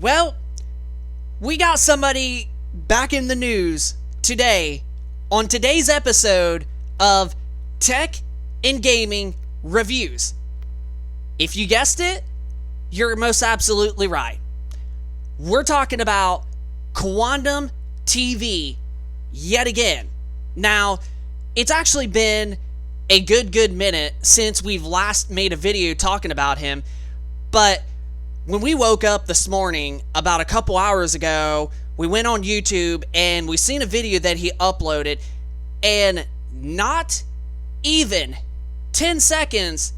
Well, we got somebody back in the news today on today's episode of Tech and Gaming Reviews. If you guessed it, you're most absolutely right. We're talking about Quantum TV yet again. Now, it's actually been a good minute since we've last made a video talking about him, but when we woke up this morning about a couple hours ago, we went on YouTube and we seen a video that he uploaded, and not even 10 seconds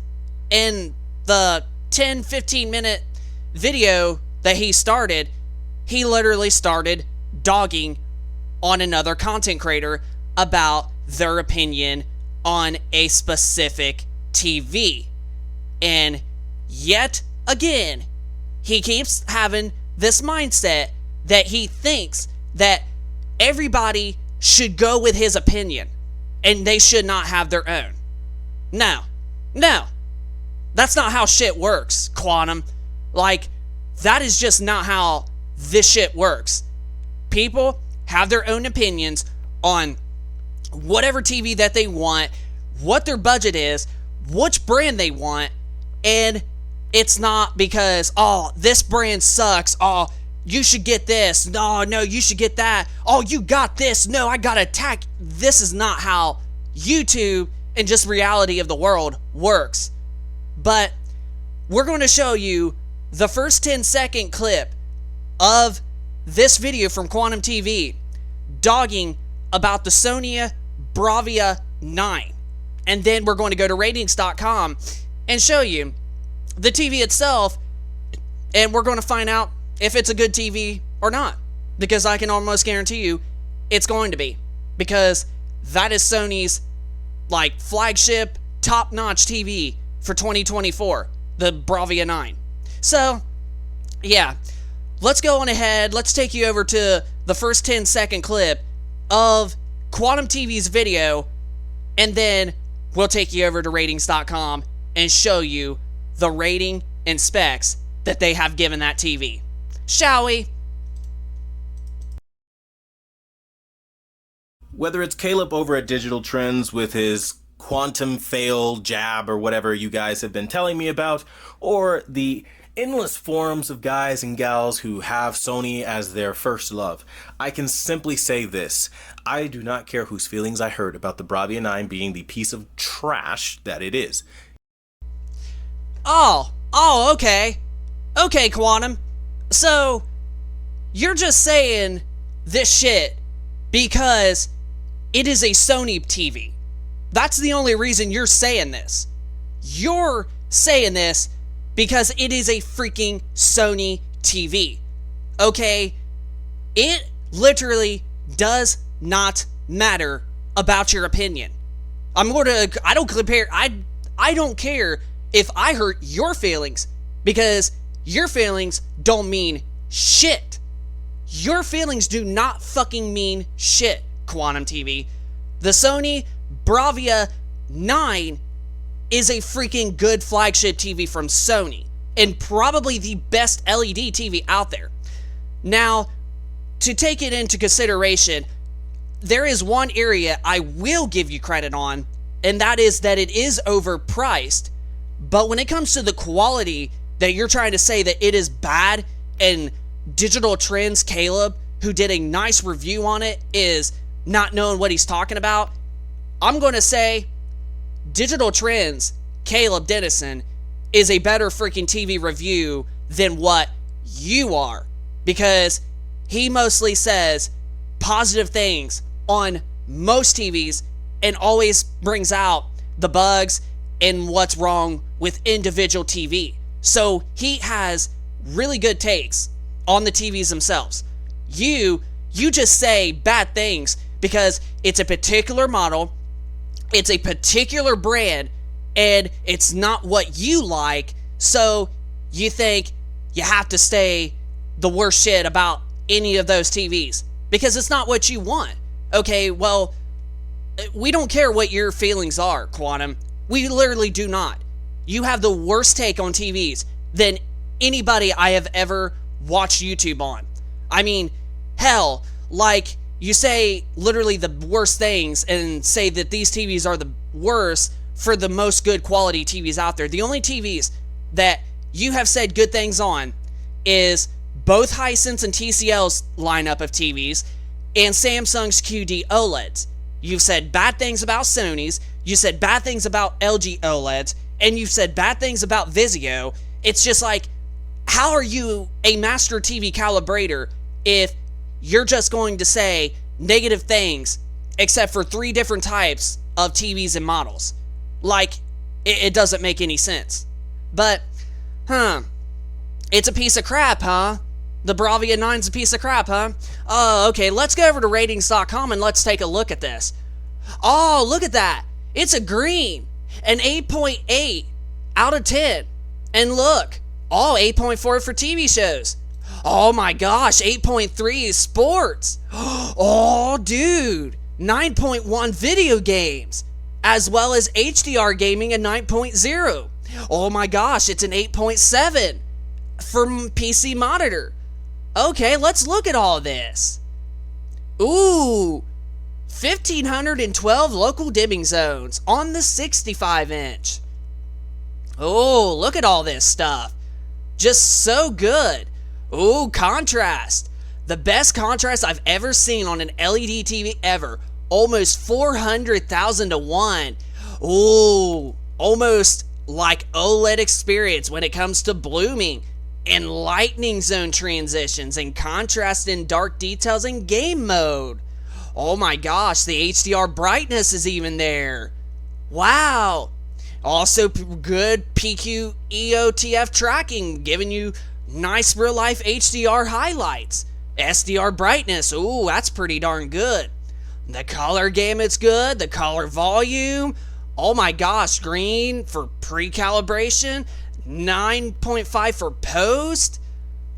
in the 10-15 minute video that he started, he literally started dogging on another content creator about their opinion on a specific TV. And yet again, he keeps having this mindset that he thinks that everybody should go with his opinion and they should not have their own. No, that's not how shit works, Quantum. Like, that is just not how this shit works. People have their own opinions on whatever TV that they want, what their budget is, which brand they want, and it's not because, oh, this brand sucks, oh, you should get this, no, you should get that, oh, you got this, no, I gotta attack. This is not how YouTube and just reality of the world works. But we're going to show you the first 10-second clip of this video from Quantum TV dogging about the Sony Bravia 9. And then we're going to go to ratings.com and show you the TV itself, and we're going to find out if it's a good TV or not. Because I can almost guarantee you it's going to be. Because that is Sony's flagship top-notch TV for 2024, the Bravia 9. So, yeah, let's go on ahead. Let's take you over to the first 10-second clip of Quantum TV's video, and then we'll take you over to ratings.com and show you the rating and specs that they have given that TV. Shall we? Whether it's Caleb over at Digital Trends with his quantum fail jab or whatever you guys have been telling me about, or the endless forums of guys and gals who have Sony as their first love, I can simply say this: I do not care whose feelings I hurt about the Bravia 9 being the piece of trash that it is. Oh, okay. Okay, Quantum. So, you're just saying this shit because it is a Sony TV. That's the only reason you're saying this. You're saying this because it is a freaking Sony TV. Okay? It literally does not matter about your opinion. I don't care if I hurt your feelings, because your feelings don't mean shit. Your feelings do not fucking mean shit, Quantum TV. The Sony Bravia 9 is a freaking good flagship TV from Sony, and probably the best LED TV out there. Now, to take it into consideration, there is one area I will give you credit on, and that is that it is overpriced. But when it comes to the quality that you're trying to say that it is bad, and Digital Trends Caleb, who did a nice review on it, is not knowing what he's talking about, I'm going to say Digital Trends Caleb Dennison is a better freaking TV review than what you are, because he mostly says positive things on most TVs and always brings out the bugs and what's wrong with individual TV. So he has really good takes on the TVs themselves. You just say bad things because it's a particular model, it's a particular brand, and it's not what you like, so you think you have to say the worst shit about any of those TVs because it's not what you want. Okay, well, we don't care what your feelings are, Quantum. We literally do not. You have the worst take on TVs than anybody I have ever watched YouTube on. I mean, hell, like, you say literally the worst things and say that these TVs are the worst for the most good quality TVs out there. The only TVs that you have said good things on is both Hisense and TCL's lineup of TVs and Samsung's QD OLEDs. You've said bad things about Sony's, you said bad things about LG OLEDs, and you've said bad things about Vizio. It's just like, how are you a master TV calibrator if you're just going to say negative things except for 3 different types of TVs and models? Like, it doesn't make any sense. But, it's a piece of crap, huh? The Bravia 9's a piece of crap, huh? Oh, okay, let's go over to ratings.com and let's take a look at this. Oh, look at that. It's a green. An 8.8 out of 10. And look, 8.4 for TV shows. Oh my gosh, 8.3 is sports. Oh, dude. 9.1 video games. As well as HDR gaming at 9.0. Oh my gosh, it's an 8.7 for PC monitor. Okay, let's look at all this. Ooh, 1,512 local dimming zones on the 65-inch. Oh, look at all this stuff. Just so good. Ooh, contrast. The best contrast I've ever seen on an LED TV ever. Almost 400,000 to 1. Ooh, almost like OLED experience when it comes to blooming and lightning zone transitions and contrast and dark details in game mode. Oh my gosh, the HDR brightness is even there. Wow. Also good PQ EOTF tracking, giving you nice real life HDR highlights. SDR brightness, ooh, that's pretty darn good. The color gamut's good, the color volume. Oh my gosh, green for pre-calibration, 9.5 for post.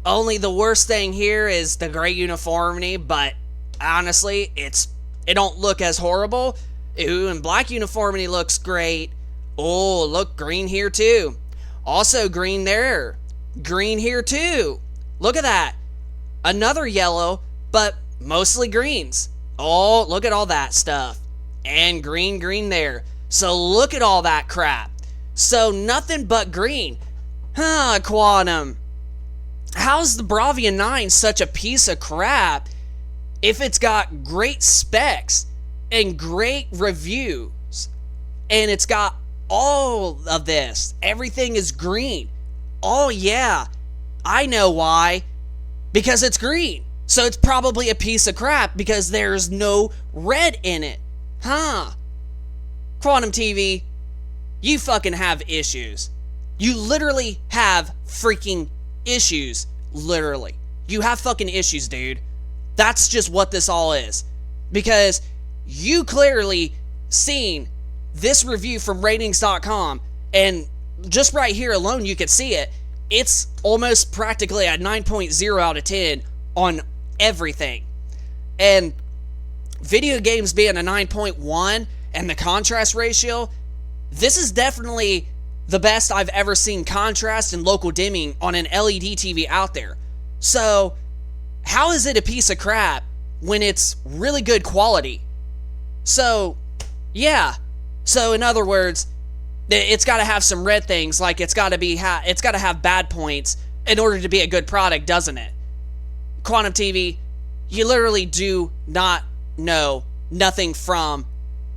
Only the worst thing here is the gray uniformity, but honestly, it don't look as horrible. Ooh, and black uniformity looks great. Oh, look, green here too. Also green there. Green here too. Look at that. Another yellow, but mostly greens. Oh, look at all that stuff. And green there. So look at all that crap. So nothing but green. Huh, Quantum. How's the Bravia 9 such a piece of crap if it's got great specs and great reviews and it's got all of this? Everything is green. Oh yeah, I know why. Because it's green. So it's probably a piece of crap because there's no red in it. Huh. Quantum TV, you fucking have issues. You literally have freaking issues. Literally. You have fucking issues, dude. That's just what this all is. Because you clearly seen this review from ratings.com, and just right here alone you could see it. It's almost practically a 9.0 out of 10 on everything. And video games being a 9.1 and the contrast ratio, this is definitely the best I've ever seen contrast and local dimming on an LED TV out there. So, how is it a piece of crap when it's really good quality? So, yeah. So, in other words, it's got to have some red things, like it's got to have bad points in order to be a good product, doesn't it? Quantum TV, you literally do not know nothing from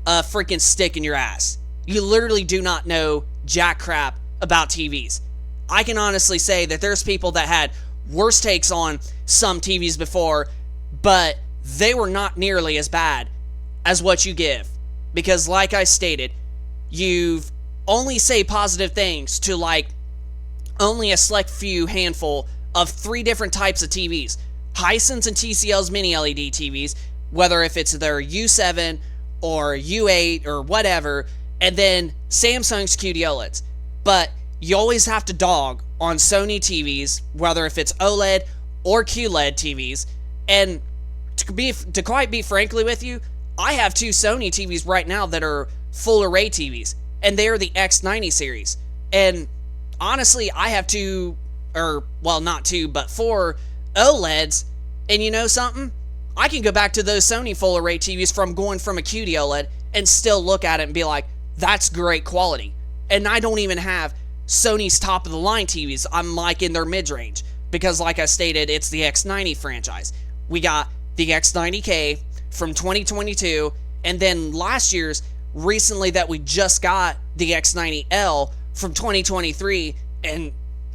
a freaking stick in your ass. You literally do not know jack crap about TVs. I can honestly say that there's people that had worse takes on some TVs before, but they were not nearly as bad as what you give. Because like I stated, you've only say positive things to like only a select few handful of 3 different types of TVs. Hisense and TCL's mini LED TVs, whether if it's their U7 or U8 or whatever, and then Samsung's QD OLEDs. But you always have to dog on Sony TVs, whether if it's OLED or QLED TVs. And to quite be frankly with you, I have 2 Sony TVs right now that are full array TVs, and they are the X90 series. And honestly, I have 2 or, well, not 2, but 4 OLEDs. And you know something? I can go back to those Sony full array TVs from going from a QD OLED and still look at it and be like, that's great quality. And I don't even have Sony's top of the line TVs. I'm like in their mid-range because, like I stated, it's the X90 franchise. We got the X90K from 2022, and then last year's recently that we just got the X90L from 2023, and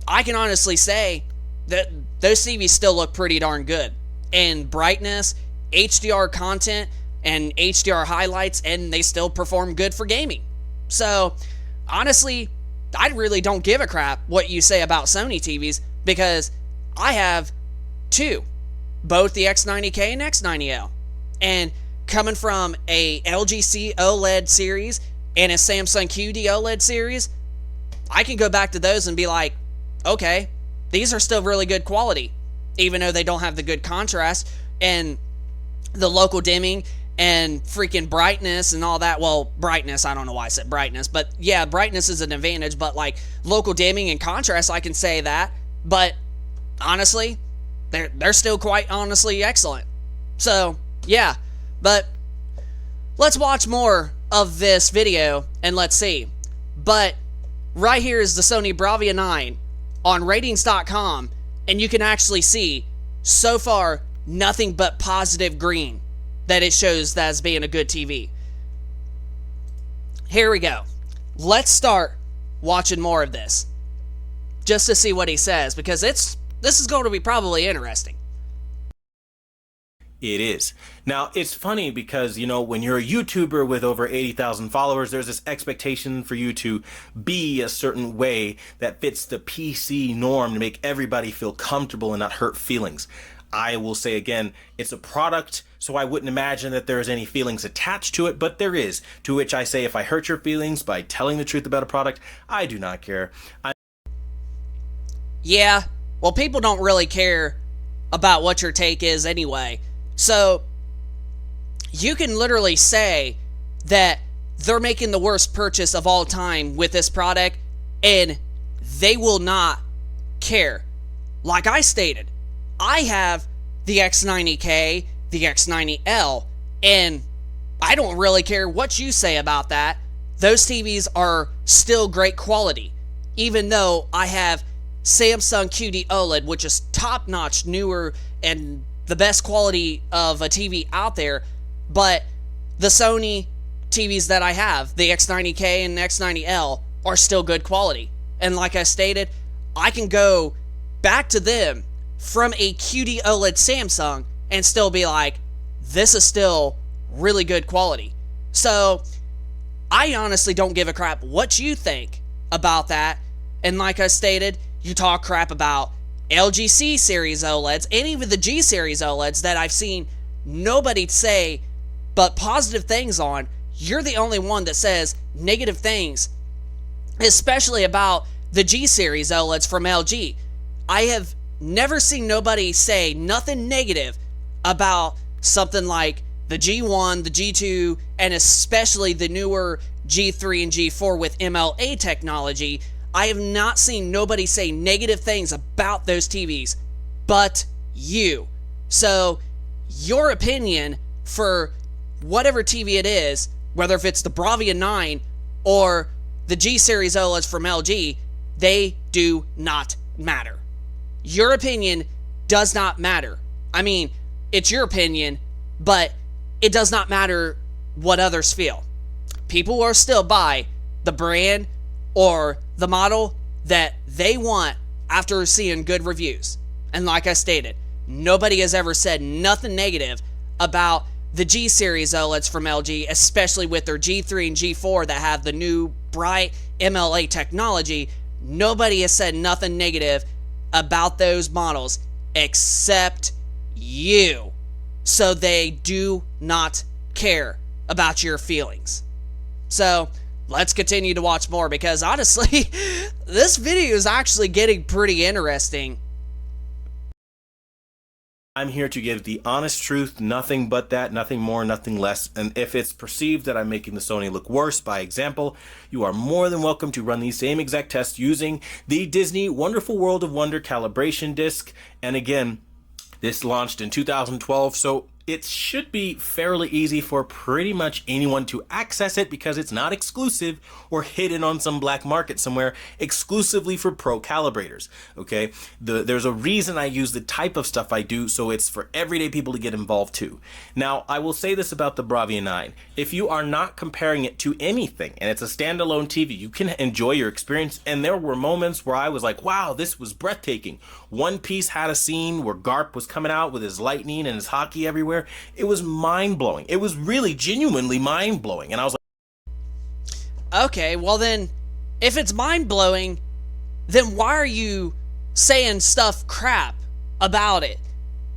I can honestly say that those TVs still look pretty darn good. And brightness, HDR content, and HDR highlights, and they still perform good for gaming. So, honestly, I really don't give a crap what you say about Sony TVs because I have 2, both the X90K and X90L. And coming from a LG OLED series and a Samsung QD OLED series, I can go back to those and be like, okay, these are still really good quality, even though they don't have the good contrast and the local dimming and freaking brightness and all that. Well, brightness, I don't know why I said brightness, but yeah, brightness is an advantage, but like local dimming and contrast, I can say that. But honestly, they're still quite honestly excellent. So, yeah, but let's watch more of this video and let's see. But right here is the Sony Bravia 9 on ratings.com, and you can actually see so far nothing but positive green that it shows that as being a good TV. Here we go. Let's start watching more of this just to see what he says, because this is going to be probably interesting. It is. Now, it's funny because, you know, when you're a YouTuber with over 80,000 followers, there's this expectation for you to be a certain way that fits the PC norm to make everybody feel comfortable and not hurt feelings. I will say again, it's a product, so I wouldn't imagine that there's any feelings attached to it, but there is. To which I say, if I hurt your feelings by telling the truth about a product, I do not care. Yeah, well, people don't really care about what your take is anyway. So, you can literally say that they're making the worst purchase of all time with this product, and they will not care. Like I stated, I have the X90K, the X90L, and I don't really care what you say about that. Those TVs are still great quality, even though I have Samsung QD OLED, which is top-notch, newer, and the best quality of a TV out there. But the Sony TVs that I have, the X90K and X90L, are still good quality. And like I stated, I can go back to them from a QD OLED Samsung and still be like, this is still really good quality. So I honestly don't give a crap what you think about that. And like I stated, you talk crap about LG C series OLEDs and even the G series OLEDs that I've seen nobody say but positive things on. You're the only one that says negative things, especially about the G series OLEDs from LG. I have never seen nobody say nothing negative about something like the G1, the G2, and especially the newer G3 and G4 with MLA technology. I have not seen nobody say negative things about those TVs but you. So your opinion for whatever TV it is, whether if it's the Bravia 9 or the G series OLEDs from LG, they do not matter. Your opinion does not matter. I mean, it's your opinion, but it does not matter what others feel. People will still buy the brand or the model that they want after seeing good reviews. And like I stated, nobody has ever said nothing negative about the G series OLEDs from LG, especially with their G3 and G4 that have the new bright MLA technology. Nobody has said nothing negative about those models except you. So they do not care about your feelings. So let's continue to watch more, because honestly, this video is actually getting pretty interesting. I'm here to give the honest truth, nothing but that, nothing more, nothing less. And if it's perceived that I'm making the Sony look worse by example, you are more than welcome to run these same exact tests using the Disney Wonderful World of Wonder calibration disc. And again, this launched in 2012, so it should be fairly easy for pretty much anyone to access it because it's not exclusive or hidden on some black market somewhere exclusively for pro calibrators. Okay, there's a reason I use the type of stuff I do, so it's for everyday people to get involved too. Now, I will say this about the Bravia 9. If you are not comparing it to anything and it's a standalone TV, you can enjoy your experience. And there were moments where I was like, wow, this was breathtaking. One Piece had a scene where Garp was coming out with his lightning and his hockey everywhere. It was mind-blowing. It was really genuinely mind-blowing. And I was like, okay, well then, if it's mind-blowing, then why are you saying stuff crap about it?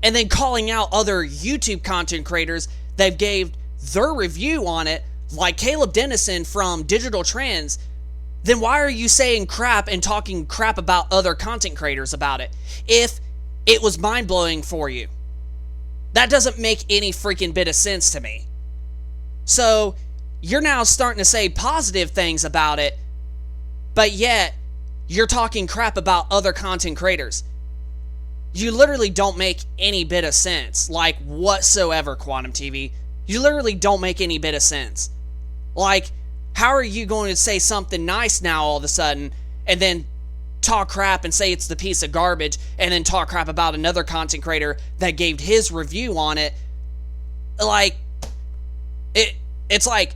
And then calling out other YouTube content creators that gave their review on it, like Caleb Dennison from Digital Trends. Then why are you saying crap and talking crap about other content creators about it if it was mind-blowing for you? That doesn't make any freaking bit of sense to me. So, you're now starting to say positive things about it, but yet, you're talking crap about other content creators. You literally don't make any bit of sense, like, whatsoever, Quantum TV. You literally don't make any bit of sense. Like, how are you going to say something nice now all of a sudden, and then talk crap and say it's the piece of garbage, and then talk crap about another content creator that gave his review on it? Like, it's like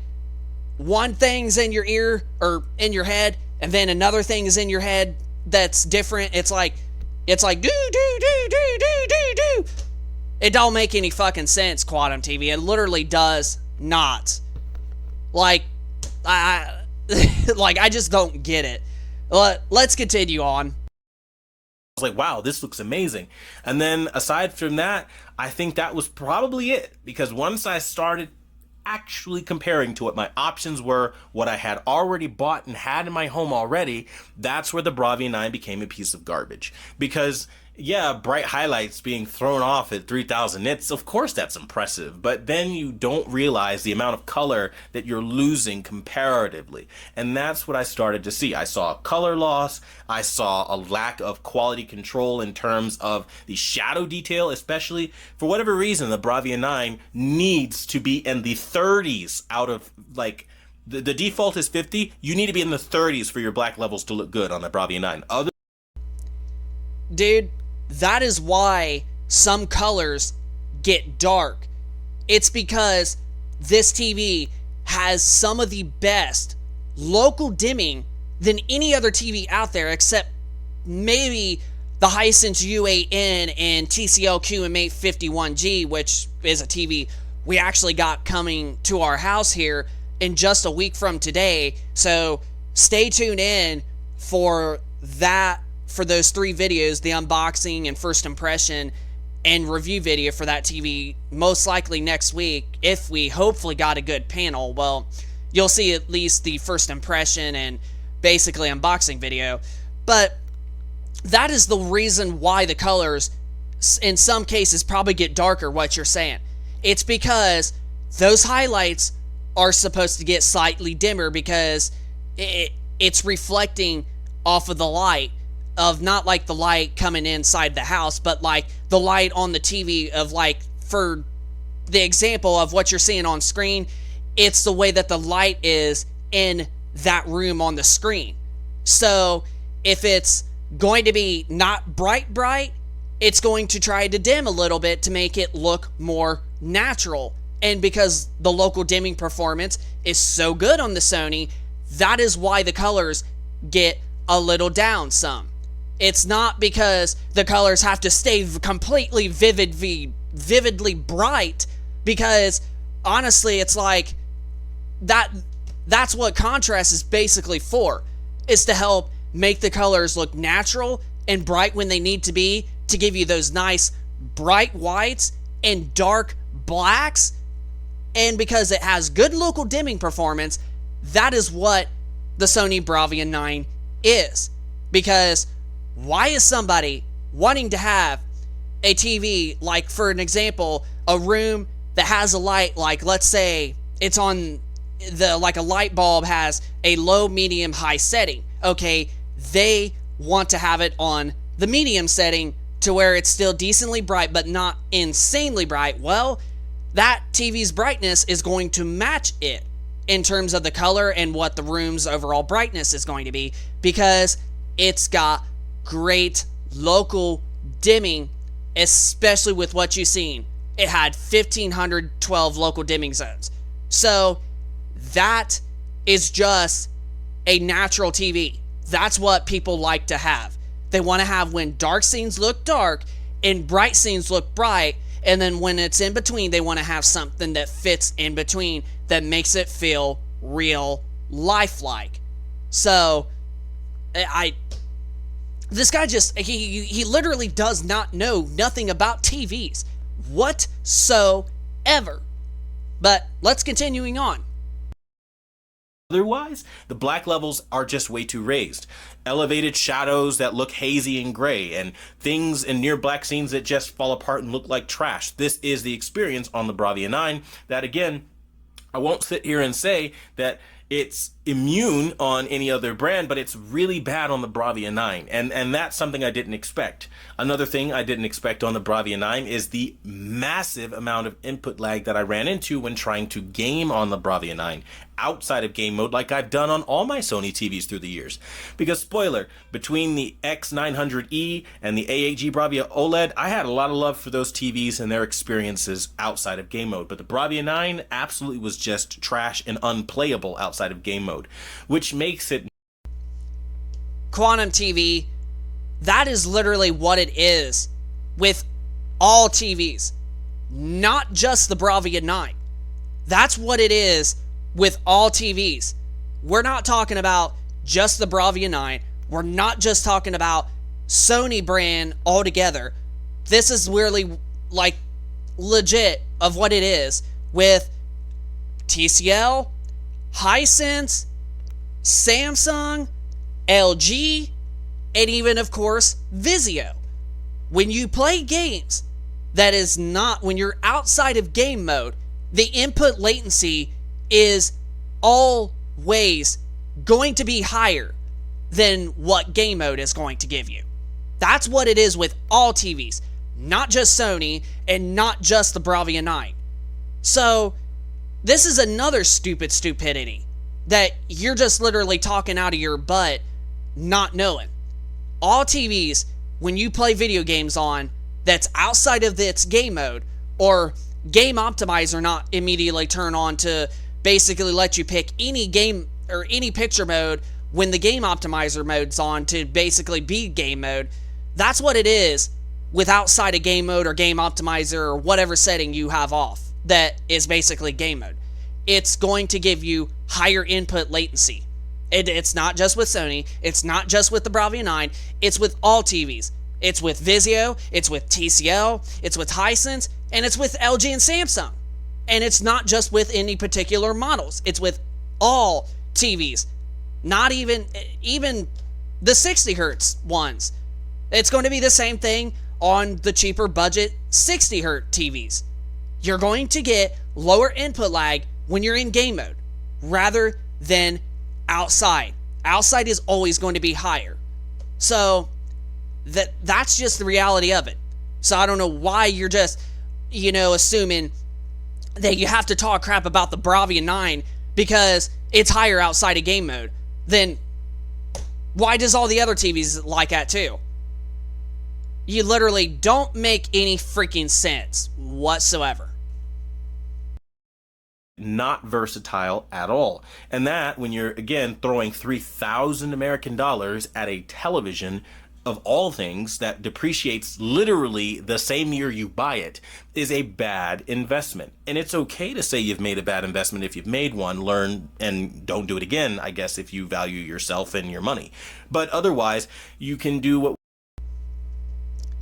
one thing's in your ear or in your head, and then another thing is in your head that's different. It's like do. It don't make any fucking sense, Quantum TV. It literally does not. Like, I just don't get it. Let's continue on. I was like, wow, this looks amazing. And then aside from that, I think that was probably it. Because once I started actually comparing to what my options were, what I had already bought and had in my home already, that's where the Bravia 9 became a piece of garbage. Because yeah, bright highlights being thrown off at 3000 nits, of course that's impressive, but then you don't realize the amount of color that you're losing comparatively. And that's what I started to see. I saw color loss, I saw a lack of quality control in terms of the shadow detail, especially for whatever reason the Bravia 9 needs to be in the 30s out of, like, the default is 50, you need to be in the 30s for your black levels to look good on the Bravia 9. Dude, that is why some colors get dark. It's because this TV has some of the best local dimming than any other TV out there, except maybe the Hisense U8N and TCL QM851G, which is a TV we actually got coming to our house here in just a week from today. So stay tuned in for that, for those 3 videos, the unboxing and first impression and review video for that TV, most likely next week, if we hopefully got a good panel. Well, you'll see at least the first impression and basically unboxing video. But that is the reason why the colors, in some cases, probably get darker, what you're saying. It's because those highlights are supposed to get slightly dimmer because it's reflecting off of the light, of not like the light coming inside the house, but like the light on the TV, of like, for the example of what you're seeing on screen, it's the way that the light is in that room on the screen. So if it's going to be not bright, it's going to try to dim a little bit to make it look more natural. And because the local dimming performance is so good on the Sony, that is why the colors get a little down some. It's not because the colors have to stay completely vividly bright, because honestly, it's like that's what contrast is basically for, is to help make the colors look natural and bright when they need to be, to give you those nice bright whites and dark blacks. And because it has good local dimming performance, that is what the Sony Bravia 9 is. Because why is somebody wanting to have a TV, like for an example, a room that has a light, like let's say it's on like a light bulb has a low, medium, high setting. Okay, they want to have it on the medium setting to where it's still decently bright but not insanely bright. Well, that TV's brightness is going to match it in terms of the color and what the room's overall brightness is going to be, because it's got great local dimming, especially with what you've seen. It had 1,512 local dimming zones. So that is just a natural TV. That's what people like to have. They want to have when dark scenes look dark and bright scenes look bright, and then when it's in between, they want to have something that fits in between that makes it feel real, lifelike. So, this guy just, he literally does not know nothing about TVs whatsoever. But let's continuing on. Otherwise, the black levels are just way too raised. Elevated shadows that look hazy and gray, and things in near black scenes that just fall apart and look like trash. This is the experience on the Bravia 9 that, again, I won't sit here and say that it's immune on any other brand, but it's really bad on the Bravia 9, and that's something I didn't expect. Another thing I didn't expect on the Bravia 9 is the massive amount of input lag that I ran into when trying to game on the Bravia 9 outside of game mode, like I've done on all my Sony TVs through the years. Because, spoiler, between the X900E and the AAG Bravia OLED, I had a lot of love for those TVs and their experiences outside of game mode, but the Bravia 9 absolutely was just trash and unplayable outside of game mode, which makes it Quantum TV. That is literally what it is with all TVs, not just the Bravia 9. That's what it is with all TVs. We're not talking about just the Bravia 9. We're not just talking about Sony brand altogether. This is really like legit of what it is with TCL, Hisense, Samsung, LG, and even, of course, Vizio. When you play games, that is not, when you're outside of game mode, the input latency is always going to be higher than what game mode is going to give you. That's what it is with all TVs, not just Sony and not just the Bravia 9. So, this is another stupidity that you're just literally talking out of your butt not knowing. All TVs, when you play video games on that's outside of its game mode, or game optimizer not immediately turn on to basically let you pick any game or any picture mode when the game optimizer mode's on to basically be game mode. That's what it is with outside of game mode or game optimizer or whatever setting you have off that is basically game mode. It's going to give you higher input latency. It's not just with Sony. It's not just with the Bravia 9. It's with all TVs. It's with Vizio. It's with TCL. It's with Hisense. And it's with LG and Samsung. And it's not just with any particular models. It's with all TVs. Not even the 60 hertz ones. It's going to be the same thing on the cheaper budget 60 hertz TVs. You're going to get lower input lag when you're in game mode rather than outside. Outside is always going to be higher. So that's just the reality of it. So I don't know why you're just, assuming that you have to talk crap about the Bravia 9 because it's higher outside of game mode. Then why does all the other TVs like that too? You literally don't make any freaking sense whatsoever. Not versatile at all. And that, when you're, again, throwing $3,000 American dollars at a television of all things that depreciates literally the same year you buy it, is a bad investment. And it's okay to say you've made a bad investment if you've made one. Learn and don't do it again, I guess, if you value yourself and your money. But otherwise, you can do what...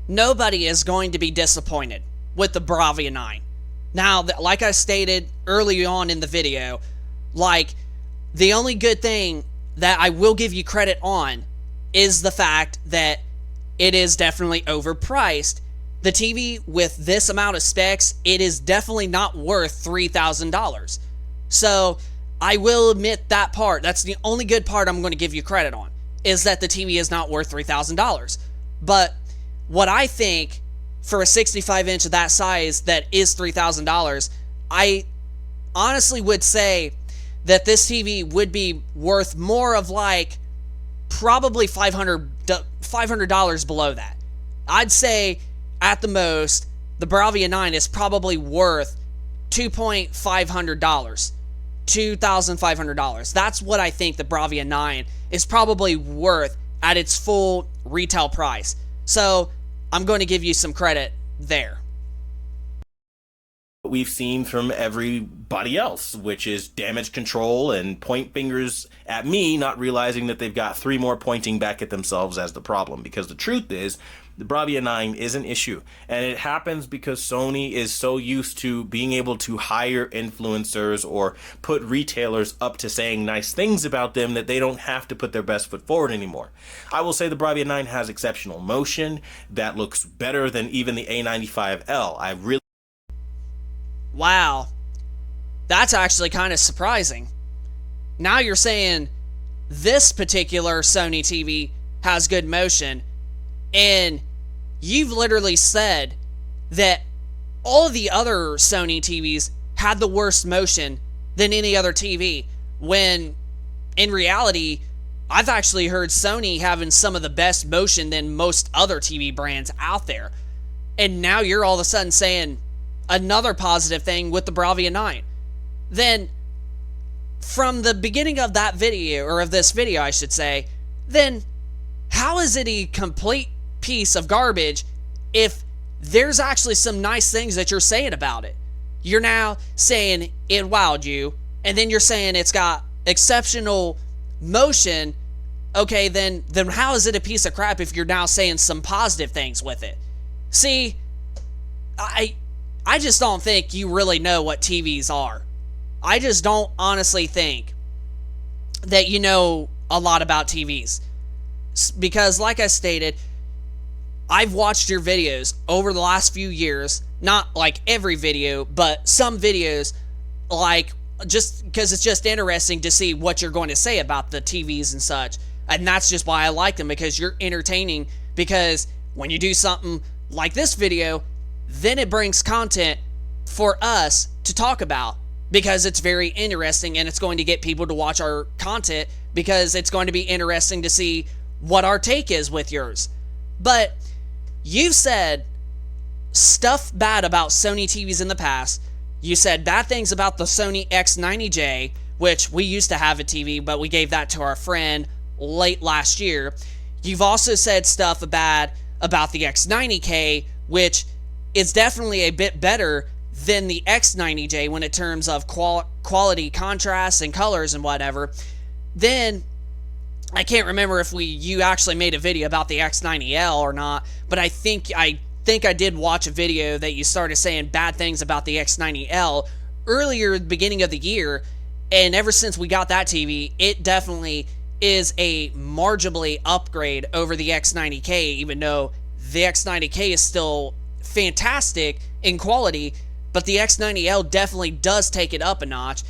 Nobody is going to be disappointed with the Bravia 9. Now, like I stated early on in the video, the only good thing that I will give you credit on is the fact that it is definitely overpriced the TV with this amount of specs, it is definitely not worth $3,000. So I will admit that part. That's the only good part I'm going to give you credit on, is that the TV is not worth $3,000. But what I think for a 65-inch of that size that is $3,000, I honestly would say that this TV would be worth more of like probably $500 below that. I'd say at the most, the Bravia 9 is probably worth $2,500. That's what I think the Bravia 9 is probably worth at its full retail price. So I'm going to give you some credit there. We've seen from everybody else, which is damage control and point fingers at me, not realizing that they've got 3 more pointing back at themselves as the problem. Because the truth is, the Bravia 9 is an issue, and it happens because Sony is so used to being able to hire influencers or put retailers up to saying nice things about them that they don't have to put their best foot forward anymore. I will say the Bravia 9 has exceptional motion that looks better than even the A95L. Wow, that's actually kind of surprising. Now you're saying this particular Sony TV has good motion, and you've literally said that all of the other Sony TVs had the worst motion than any other TV, when in reality, I've actually heard Sony having some of the best motion than most other TV brands out there. And now you're all of a sudden saying another positive thing with the Bravia 9. Then, from the beginning of that video, or of this video I should say, then how is it a complete piece of garbage if there's actually some nice things that you're saying about it? You're now saying it wowed you, and then you're saying it's got exceptional motion. Okay, then how is it a piece of crap if you're now saying some positive things with it? See, I just don't think you really know what TVs are. I just don't honestly think that you know a lot about TVs. Because like I stated, I've watched your videos over the last few years, not like every video, but some videos, like just because it's just interesting to see what you're going to say about the TVs and such. And that's just why I like them, because you're entertaining. Because when you do something like this video, then it brings content for us to talk about, because it's very interesting, and it's going to get people to watch our content because it's going to be interesting to see what our take is with yours. But you've said stuff bad about Sony TVs in the past. You said bad things about the Sony X90J, which we used to have a TV, but we gave that to our friend late last year. You've also said stuff bad about the X90K, which is definitely a bit better than the X90J when in terms of quality, contrast, and colors and whatever. Then, I can't remember if you actually made a video about the X90L or not, but I think I did watch a video that you started saying bad things about the X90L earlier at the beginning of the year, and ever since we got that TV, it definitely is a marginally upgrade over the X90K, even though the X90K is still fantastic in quality, but the X90L definitely does take it up a notch.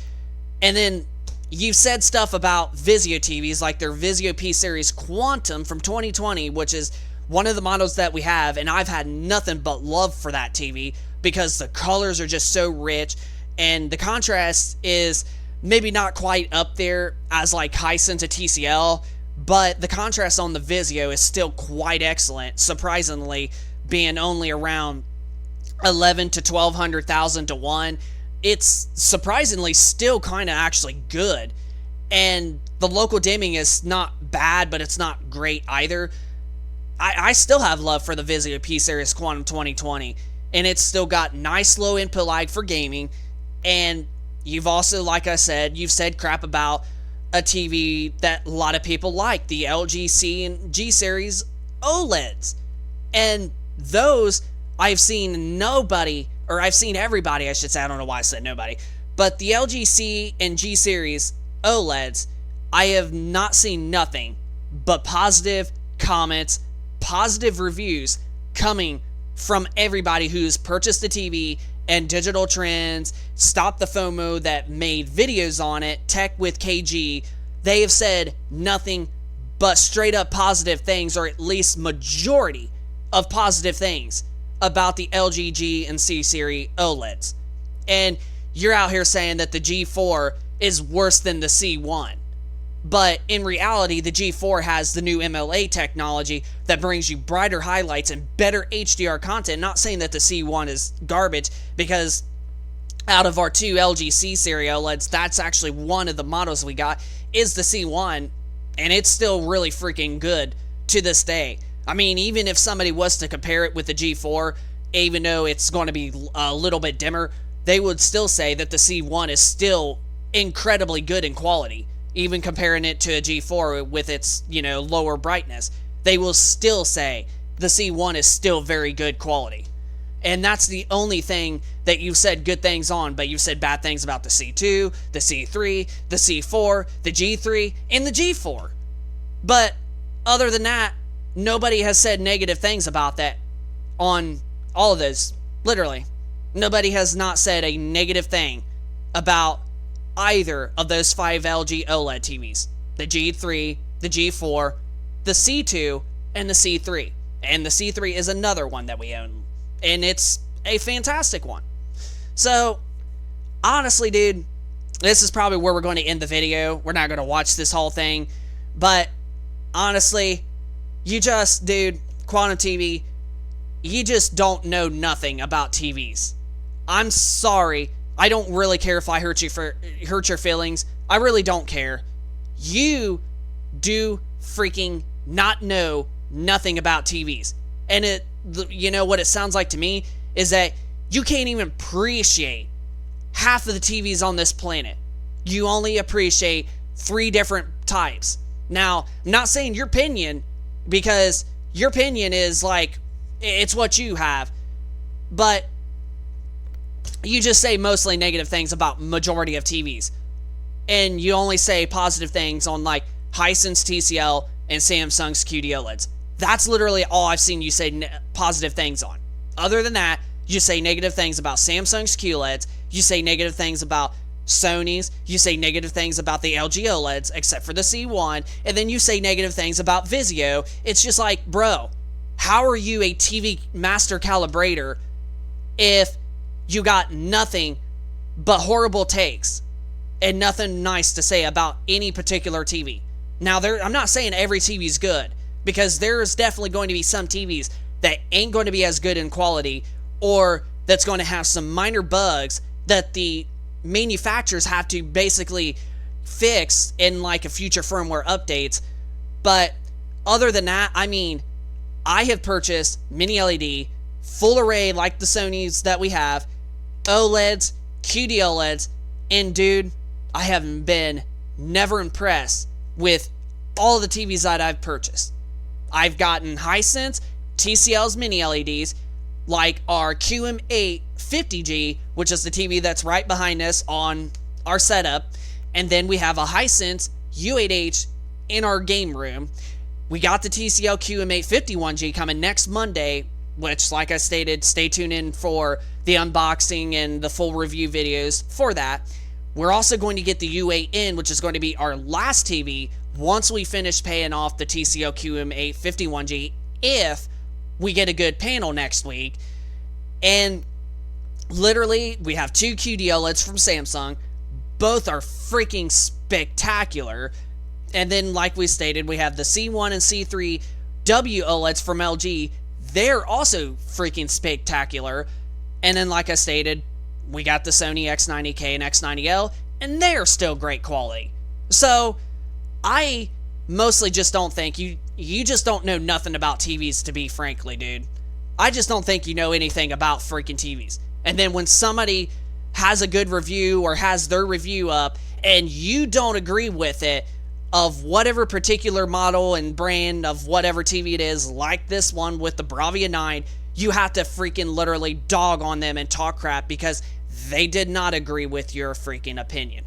And then you've said stuff about Vizio TVs, like their Vizio P-Series Quantum from 2020, which is one of the models that we have, and I've had nothing but love for that TV because the colors are just so rich, and the contrast is maybe not quite up there as like Hisense to TCL, but the contrast on the Vizio is still quite excellent, surprisingly, being only around 11 to 1200,000 to 1. It's surprisingly still kind of actually good, and the local dimming is not bad, but it's not great either. I still have love for the Vizio P-Series Quantum 2020, and it's still got nice low input lag for gaming. And you've also, like I said, you've said crap about a TV that a lot of people like, the LG C and G series OLEDs, and those I've seen nobody, or I've seen everybody, I should say, I don't know why I said nobody, but the LG C and G series OLEDs, I have not seen nothing but positive comments, positive reviews coming from everybody who's purchased the TV and Digital Trends, Stop the FOMO that made videos on it, Tech with KG, they have said nothing but straight up positive things, or at least majority of positive things about the LG G and C series OLEDs. And you're out here saying that the G4 is worse than the C1. But in reality, the G4 has the new MLA technology that brings you brighter highlights and better HDR content. Not saying that the C1 is garbage, because out of our two LG C series OLEDs, that's actually one of the models we got, is the C1, and it's still really freaking good to this day. I mean, even if somebody was to compare it with the G4, even though it's going to be a little bit dimmer, they would still say that the C1 is still incredibly good in quality. Even comparing it to a G4 with its, lower brightness, they will still say the C1 is still very good quality. And that's the only thing that you've said good things on, but you've said bad things about the C2, the C3, the C4, the G3, and the G4. But other than that, nobody has said negative things about that on all of those. Literally. Nobody has not said a negative thing about either of those 5 LG OLED TVs. The G3, the G4, the C2, and the C3. And the C3 is another one that we own. And it's a fantastic one. So, honestly, dude, this is probably where we're going to end the video. We're not going to watch this whole thing. But, honestly, Quantum TV, you just don't know nothing about TVs. I'm sorry. I don't really care if I hurt your feelings. I really don't care. You do freaking not know nothing about TVs. And what it sounds like to me is that you can't even appreciate half of the TVs on this planet. You only appreciate 3 different types. Now, I'm not saying your opinion, because your opinion is like, it's what you have. But you just say mostly negative things about majority of TVs. And you only say positive things on like Hisense TCL and Samsung's QD OLEDs. That's literally all I've seen you say positive things on. Other than that, you say negative things about Samsung's QLEDs. You say negative things about Sony's. You say negative things about the LG OLEDs, except for the C1. And then you say negative things about Vizio. It's just like, bro, how are you a TV master calibrator if you got nothing but horrible takes and nothing nice to say about any particular TV? Now, I'm not saying every TV is good, because there's definitely going to be some TVs that ain't going to be as good in quality, or that's going to have some minor bugs that the manufacturers have to basically fix in like a future firmware updates. But other than that, I mean, I have purchased mini LED, full array like the Sonys that we have, OLEDs, QD OLEDs, and dude, I have been never impressed with all the TVs that I've purchased. I've gotten Hisense, TCL's mini LEDs, like our QM8 50G, which is the TV that's right behind us on our setup, and then we have a Hisense U8H in our game room. We got the TCL QM8 51G coming next Monday, which, like I stated, stay tuned in for the unboxing and the full review videos for that. We're also going to get the U8N, which is going to be our last TV once we finish paying off the TCL QM8 51G, if we get a good panel next week. And literally, we have 2 QD OLEDs from Samsung. Both are freaking spectacular. And then, like we stated, we have the C1 and C3 W OLEDs from LG. They're also freaking spectacular. And then, like I stated, we got the Sony X90K and X90L, and they're still great quality. So, I mostly just don't think you just don't know nothing about TVs, to be frankly, dude. I just don't think you know anything about freaking TVs. And then when somebody has a good review or has their review up and you don't agree with it, of whatever particular model and brand of whatever TV it is, like this one with the Bravia 9, you have to freaking literally dog on them and talk crap because they did not agree with your freaking opinion.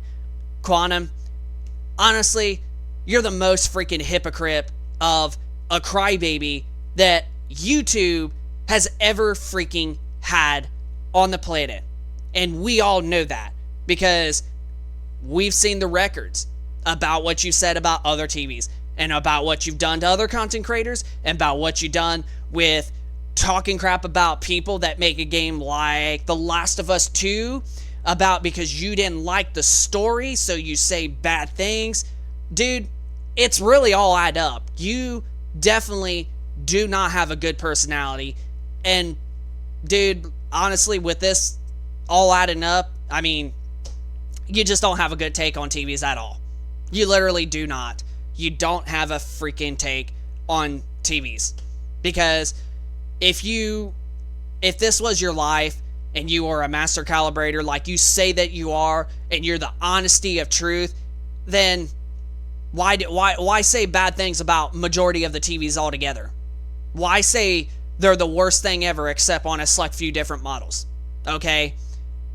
Quantum, honestly, you're the most freaking hypocrite of a crybaby that YouTube has ever freaking had on the planet. And we all know that because we've seen the records about what you said about other TVs and about what you've done to other content creators and about what you've done with talking crap about people that make a game like The Last of Us 2 about because you didn't like the story, so you say bad things. Dude, it's really all add up. You definitely do not have a good personality. And, dude, honestly, with this all adding up, I mean, you just don't have a good take on TVs at all. You literally do not. You don't have a freaking take on TVs. Because if this was your life and you are a master calibrator like you say that you are and you're the honesty of truth, then why say bad things about majority of the TVs altogether? Why say they're the worst thing ever except on a select few different models? Okay?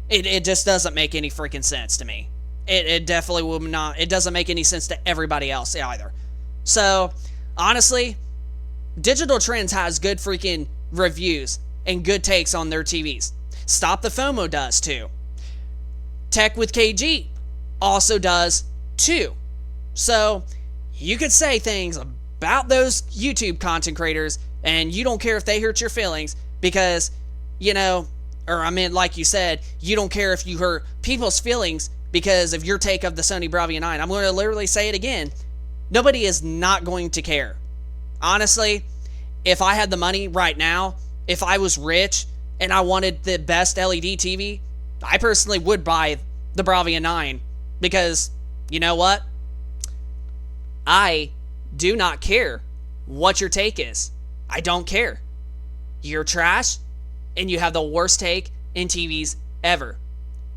It just doesn't make any freaking sense to me. It definitely will not. It doesn't make any sense to everybody else either. So, honestly, Digital Trends has good freaking reviews and good takes on their TVs. Stop the FOMO does too. Tech with KG also does too. So, you could say things about those YouTube content creators and you don't care if they hurt your feelings because, you know, or I mean, like you said, you don't care if you hurt people's feelings because of your take of the Sony Bravia 9. I'm going to literally say it again. Nobody is not going to care. Honestly, if I had the money right now, if I was rich and I wanted the best LED TV, I personally would buy the Bravia 9 because, you know what? I do not care what your take is. I don't care. You're trash and you have the worst take in TVs ever.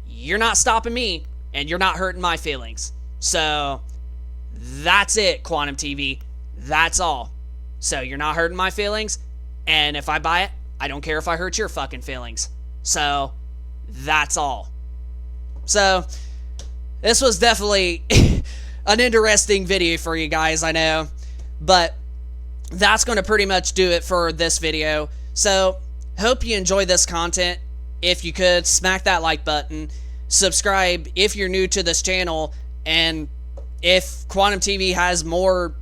You're not stopping me and you're not hurting my feelings. So that's it, Quantum TV. That's all. So you're not hurting my feelings, and if I buy it, I don't care if I hurt your fucking feelings. So that's all. So this was definitely an interesting video for you guys, I know, but that's going to pretty much do it for this video. So hope you enjoy this content. If you could, smack that like button. Subscribe if you're new to this channel, and if Quantum TV has more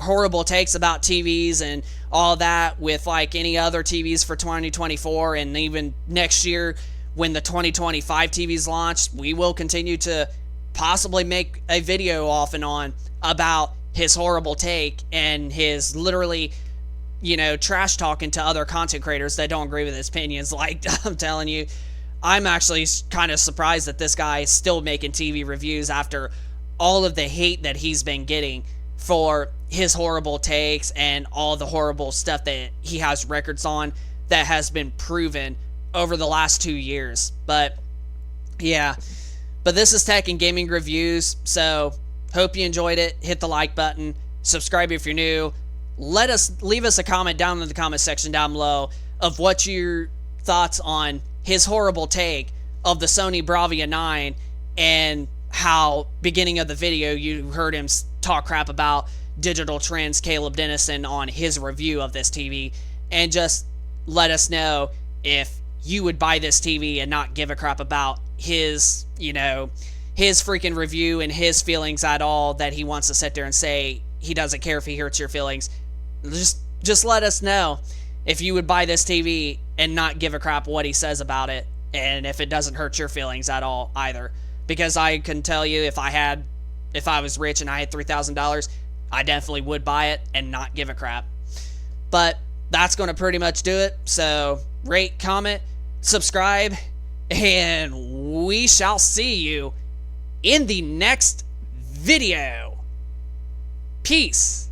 horrible takes about TVs and all that with like any other TVs for 2024 and even next year when the 2025 TVs launch, we will continue to possibly make a video off and on about his horrible take and his literally, you know, trash talking to other content creators that don't agree with his opinions. Like, I'm telling you, I'm actually kind of surprised that this guy is still making TV reviews after all of the hate that he's been getting for his horrible takes and all the horrible stuff that he has records on that has been proven over the last 2 years. But yeah, but this is Tech and Gaming Reviews, so hope you enjoyed it. Hit the like button, subscribe if you're new. Leave us a comment down in the comment section down below of what your thoughts on his horrible take of the Sony Bravia 9 and how beginning of the video you heard him talk crap about Digital Trends Caleb Dennison on his review of this TV, and just let us know if you would buy this TV and not give a crap about his, you know, his freaking review and his feelings at all, that he wants to sit there and say he doesn't care if he hurts your feelings. Just let us know if you would buy this TV and not give a crap what he says about it, and if it doesn't hurt your feelings at all either. Because I can tell you, if I was rich and I had $3,000, I definitely would buy it and not give a crap. But that's going to pretty much do it. So rate, comment, subscribe, and we shall see you in the next video. Peace.